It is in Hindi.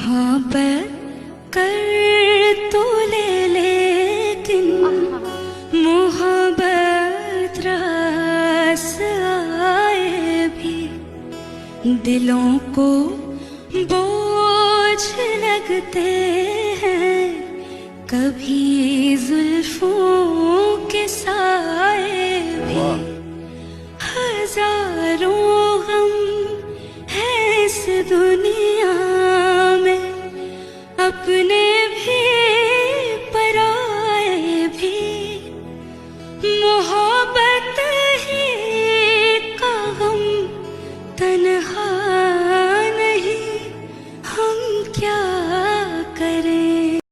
मोहब्बत कर तो ले, लेकिन मोहब्बत रास आए भी दिलों को बोझ लगते हैं, कभी जुल्फों के साए भी। हजारों गम है इस दुनिया में, अपने